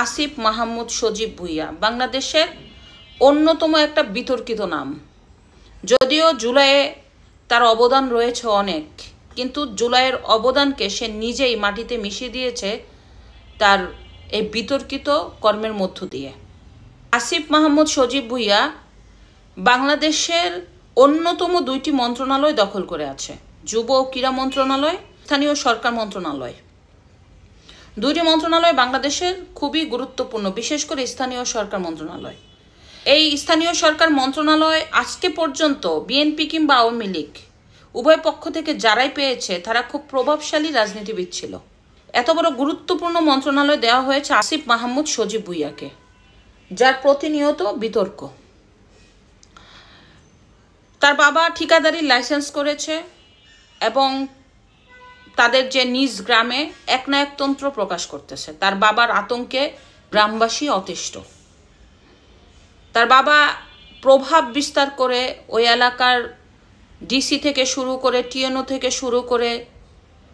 আসিফ মাহমুদ সজীব ভুঁইয়া বাংলাদেশের অন্যতম একটা বিতর্কিত নাম। যদিও জুলাইয়ে তার অবদান রয়েছে অনেক, কিন্তু জুলাইয়ের অবদানকে সে নিজেই মাটিতে মিশিয়ে দিয়েছে তার এই বিতর্কিত কর্মের মধ্য দিয়ে। আসিফ মাহমুদ সজীব ভুঁইয়া বাংলাদেশের অন্যতম 2টি মন্ত্রণালয় দখল করে আছে, যুব ও ক্রীড়া মন্ত্রণালয়, স্থানীয় সরকার মন্ত্রণালয়। 2টি মন্ত্রণালয় বাংলাদেশের খুবই গুরুত্বপূর্ণ, বিশেষ করে স্থানীয় সরকার মন্ত্রণালয়। এই স্থানীয় সরকার মন্ত্রণালয় আজকে পর্যন্ত বিএনপি কিংবা আওয়ামী লীগ উভয় পক্ষ থেকে যারাই পেয়েছে তারা খুব প্রভাবশালী রাজনীতিবিদ ছিল। এত বড় গুরুত্বপূর্ণ মন্ত্রণালয় দেওয়া হয়েছে আসিফ মাহমুদ সজীব ভুঁইয়াকে, যার প্রতিনিয়ত বিতর্ক। তার বাবা ঠিকাদারি লাইসেন্স করেছে এবং তাদের যে নিজ গ্রামে একনায়কতন্ত্র প্রকাশ করতেছে। তার বাবার আতঙ্কে গ্রামবাসী অতিষ্ঠ। তার বাবা প্রভাব বিস্তার করে ওই এলাকার ডিসি থেকে শুরু করে টিএনও থেকে শুরু করে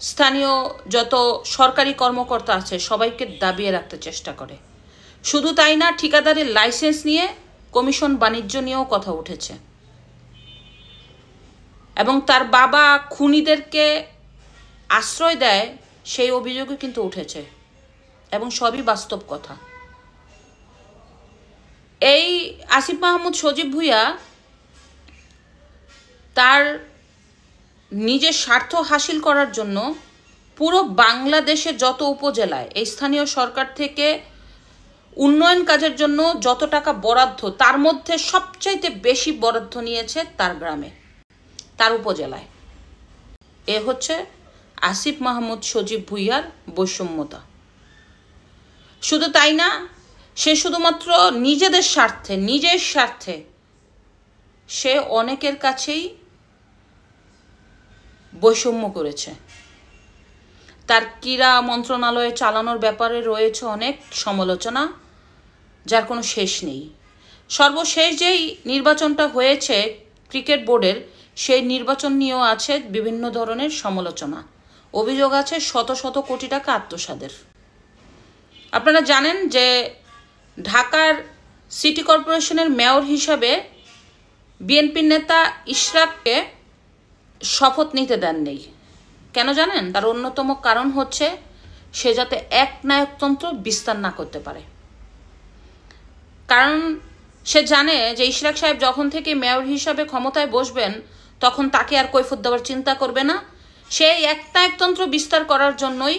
স্থানীয় যত সরকারি কর্মকর্তা আছে সবাইকে দাবিয়ে রাখতে চেষ্টা করে। শুধু তাই না, ঠিকাদারের লাইসেন্স নিয়ে কমিশন বাণিজ্য নিয়েও কথা উঠেছে এবং তার বাবা খুনিদেরকে আশ্রয় দেয় সেই অভিযোগও কিন্তু উঠেছে এবং সবই বাস্তব কথা। এই আসিফ মাহমুদ সজীব ভুঁইয়া তার নিজের স্বার্থ হাসিল করার জন্য পুরো বাংলাদেশের যত উপজেলায় এই স্থানীয় সরকার থেকে উন্নয়ন কাজের জন্য যত টাকা বরাদ্দ, তার মধ্যে সবচাইতে বেশি বরাদ্দ নিয়েছে তার গ্রামে, তার উপজেলায়। এ হচ্ছে আসিফ মাহমুদ সজীব ভুঁইয়ার বৈষম্যতা। শুধু তাই না, সে শুধুমাত্র নিজের স্বার্থে সে অনেকের কাছেই বৈষম্য করেছে। তার ক্রীড়া মন্ত্রণালয়ে চালানোর ব্যাপারে রয়েছে অনেক সমালোচনা, যার কোনো শেষ নেই। সর্বশেষ যেই নির্বাচনটা হয়েছে ক্রিকেট বোর্ডের, সেই নির্বাচন নিয়েও আছে বিভিন্ন ধরনের সমালোচনা। অভিযোগ আছে শত শত কোটি টাকা আত্মসাতের। আপনারা জানেন যে ঢাকার সিটি কর্পোরেশনের মেয়র হিসাবে বিএনপির নেতা ইশরাককে শপথ নিতে দেননি। কেন জানেন? তার অন্যতম কারণ হচ্ছে সে যাতে একনায়কতন্ত্র বিস্তার না করতে পারে। কারণ সে জানে যে ইশরাক সাহেব যখন থেকে মেয়র হিসাবে ক্ষমতায় বসবেন তখন তাকে আর কৈফিয়ত দেওয়ার চিন্তা করবে না। সেই একনায়কতন্ত্র বিস্তার করার জন্যই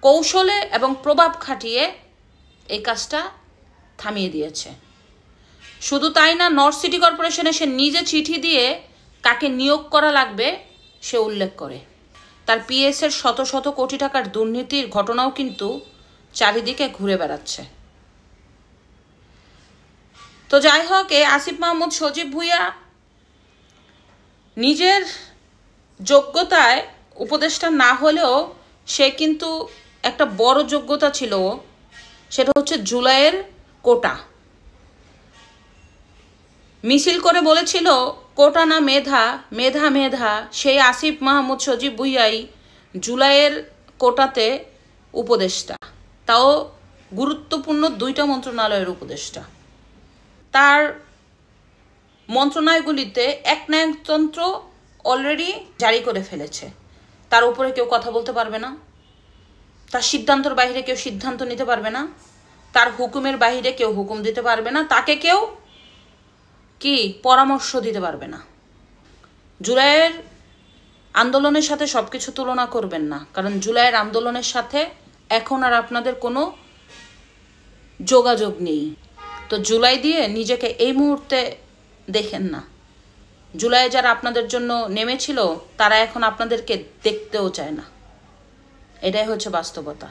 কৌশলে এবং প্রভাব খাটিয়ে এই কাজটা থামিয়ে দিয়েছে। শুধু তাই না, নর্থ সিটি কর্পোরেশনে সে নিজে চিঠি দিয়ে কাকে নিয়োগ করা লাগবে সে উল্লেখ করে। তার পিএসের শত শত কোটি টাকার দুর্নীতির ঘটনাও কিন্তু চারিদিকে ঘুরে বেড়াচ্ছে। তো যাই হোক, এই আসিফ মাহমুদ সজীব ভুঁইয়া নিজের যোগ্যতায় উপদেষ্টা না হলেও সে কিন্তু একটা বড় যোগ্যতা ছিল, সেটা হচ্ছে জুলাইয়ের কোটা। মিছিল করে বলেছিল কোটা না মেধা, মেধা মেধা। সেই আসিফ মাহমুদ সজীব ভুঁইয়াই জুলাইয়ের কোটাতে উপদেষ্টা, তাও গুরুত্বপূর্ণ 2টা মন্ত্রণালয়ের উপদেষ্টা। তার মন্ত্রণালয়গুলিতে একনায়কতন্ত্র অলরেডি জারি করে ফেলেছে। তার উপরে কেউ কথা বলতে পারবে না, তার সিদ্ধান্তের বাইরে কেউ সিদ্ধান্ত নিতে পারবে না, তার হুকুমের বাইরে কেউ হুকুম দিতে পারবে না, তাকে কেউ পরামর্শ দিতে পারবে না। জুলাইয়ের আন্দোলনের সাথে সব কিছু তুলনা করবেন না, কারণ জুলাইয়ের আন্দোলনের সাথে এখন আর আপনাদের কোনো যোগাযোগ নেই। তো জুলাই দিয়ে নিজেকে এই মুহূর্তে দেখেন না। জুলাইয়ে যারা আপনাদের জন্য নেমেছিল তারা এখন আপনাদেরকে দেখতেও চায় না। এটাই হচ্ছে বাস্তবতা।